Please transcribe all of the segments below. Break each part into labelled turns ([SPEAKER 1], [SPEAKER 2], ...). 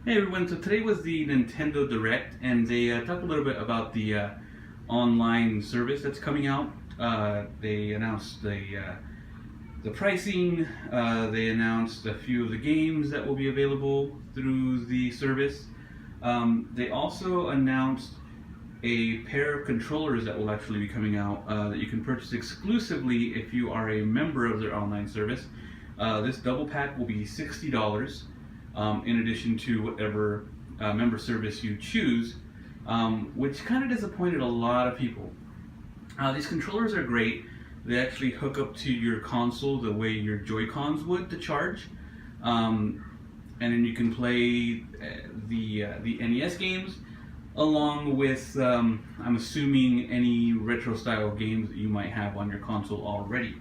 [SPEAKER 1] Hey everyone, so today was the Nintendo Direct, and they talked a little bit about the online service that's coming out. They announced the pricing, they announced a few of the games that will be available through the service. They also announced a pair of controllers that will actually be coming out that you can purchase exclusively if you are a member of their online service. This double pack will be $60. In addition to whatever member service you choose, which kind of disappointed a lot of people. These controllers are great. They actually hook up to your console the way your Joy-Cons would to charge. And then you can play the NES games along with, I'm assuming, any retro-style games that you might have on your console already.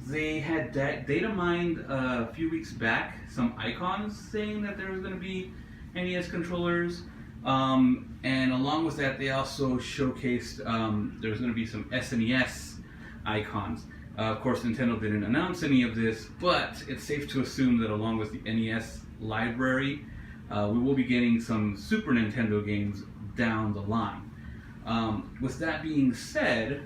[SPEAKER 1] They had data mined a few weeks back some icons saying that there was going to be NES controllers, and along with that they also showcased there's going to be some SNES icons. Of course, Nintendo didn't announce any of this, but it's safe to assume that along with the NES library, we will be getting some Super Nintendo games down the line. With that being said,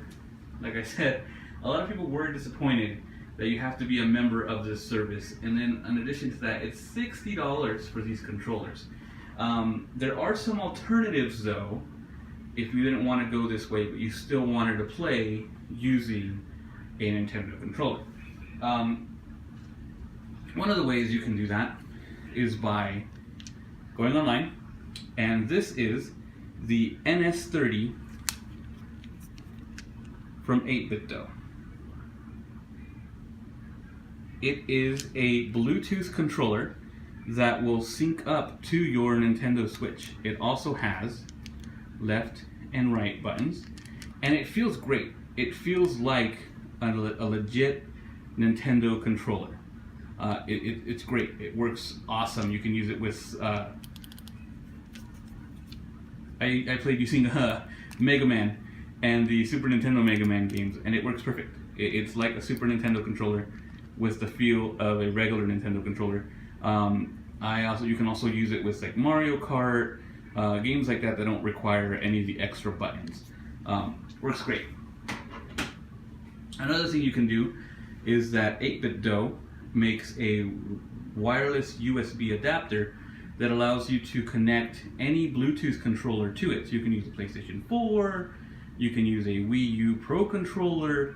[SPEAKER 1] like I said, a lot of people were disappointed that you have to be a member of this service, and then in addition to that, it's $60 for these controllers. There are some alternatives though, if you didn't want to go this way, but you still wanted to play using a Nintendo controller. One of the ways you can do that is by going online, and this is the NS30 from 8BitDo. It is a Bluetooth controller that will sync up to your Nintendo Switch. It also has left and right buttons, and it feels great. It feels like a legit Nintendo controller. It's great. It works awesome. You can use it with... I played using Mega Man and the Super Nintendo Mega Man games, and it works perfect. It's like a Super Nintendo controller with the feel of a regular Nintendo controller. You can also use it with like Mario Kart, games like that don't require any of the extra buttons. Works great. Another thing you can do is that 8BitDo makes a wireless USB adapter that allows you to connect any Bluetooth controller to it. So you can use a PlayStation 4, you can use a Wii U Pro controller,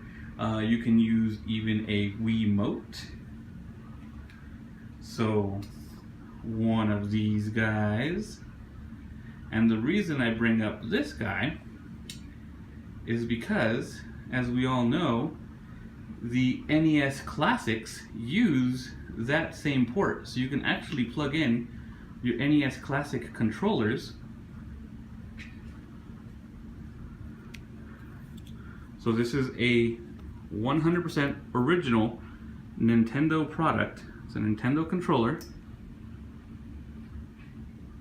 [SPEAKER 1] you can use even a Wii Remote. So one of these guys. And the reason I bring up this guy is because, as we all know, the NES Classics use that same port. So you can actually plug in your NES Classic controllers. So this is a 100% original Nintendo product. It's a Nintendo controller,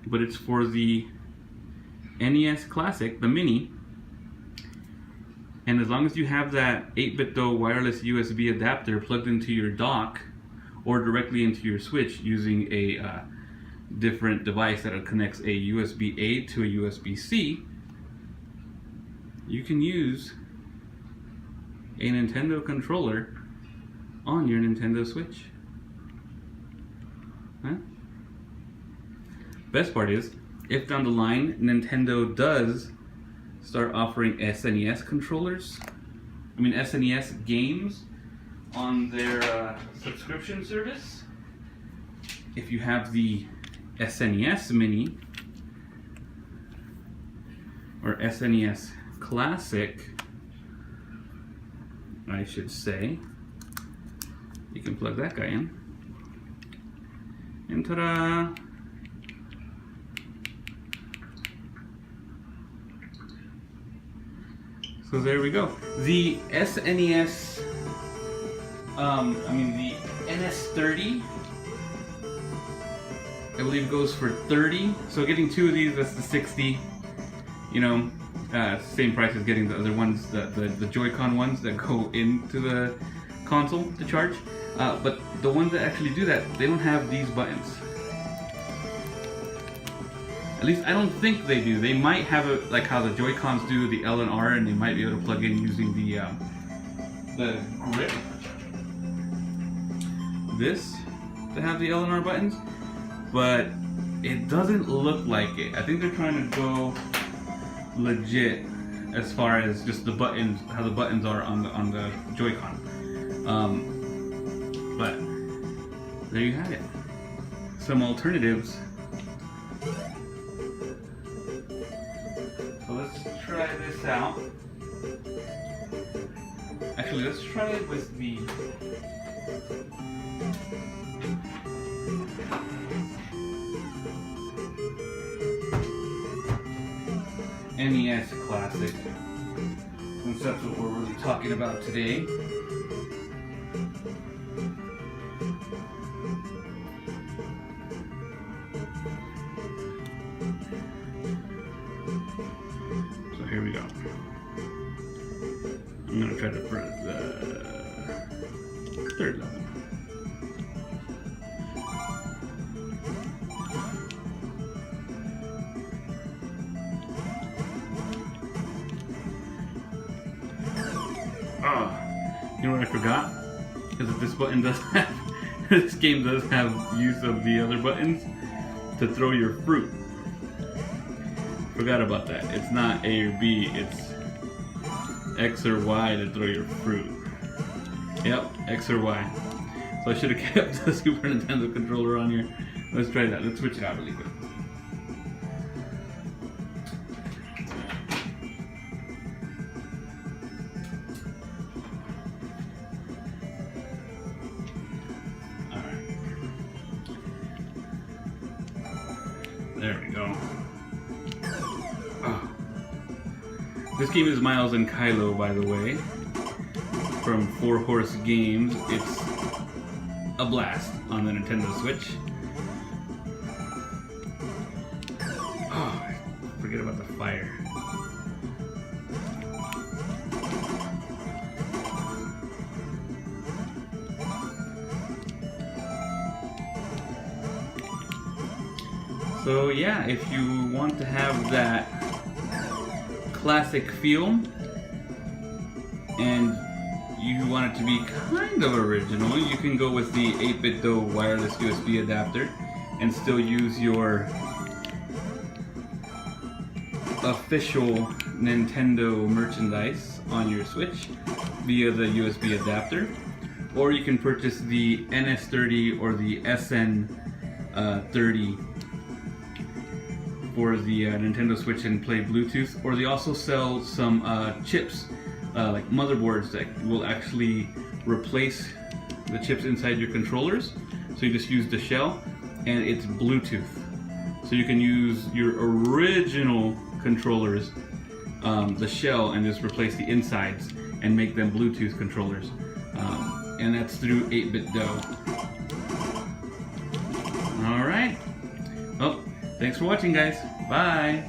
[SPEAKER 1] but it's for the NES Classic, the Mini. And as long as you have that 8BitDo wireless USB adapter plugged into your dock or directly into your Switch using a different device that connects a USB-A to a USB-C, you can use a Nintendo controller on your Nintendo Switch. Huh? Best part is, if down the line Nintendo does start offering SNES controllers, SNES games on their subscription service, if you have the SNES Mini or SNES Classic, I should say, you can plug that guy in, and ta-da! So there we go. The SNES, the NS30, I believe goes for $30. So getting two of these, that's the $60. Same price as getting the other ones, the Joy-Con ones that go into the console to charge. But the ones that actually do that, they don't have these buttons. At least I don't think they do. They might have it like how the Joy-Cons do, the L and R, and they might be able to plug in using the grip. This to have the L and R buttons, but it doesn't look like it. I think they're trying to go legit as far as just the buttons, how the buttons are on the Joy-Con. But there you have it. Some alternatives. So let's try this out. Actually, let's try it with the NES Classic, since that's what we're really talking about today. So here we go. I'm gonna try to put the third level. Oh, you know what I forgot? Is that this button does have, this game does have use of the other buttons to throw your fruit. Forgot about that. It's not A or B, it's X or Y to throw your fruit. Yep, X or Y. So I should have kept the Super Nintendo controller on here. Let's try that. Let's switch it out really quick. There we go. Oh. This game is Miles and Kylo, by the way, from 4 Horse Games. It's a blast on the Nintendo Switch. Oh, forget about the fire. So yeah, if you want to have that classic feel and you want it to be kind of original, you can go with the 8-bit DOE wireless USB adapter and still use your official Nintendo merchandise on your Switch via the USB adapter. Or you can purchase the NS30 or the SN30 for the Nintendo Switch and play Bluetooth, or they also sell some chips, like motherboards that will actually replace the chips inside your controllers. So you just use the shell and it's Bluetooth. So you can use your original controllers, the shell, and just replace the insides and make them Bluetooth controllers. And that's through 8-bit DOE. Alright. Well, thanks for watching, guys. Bye.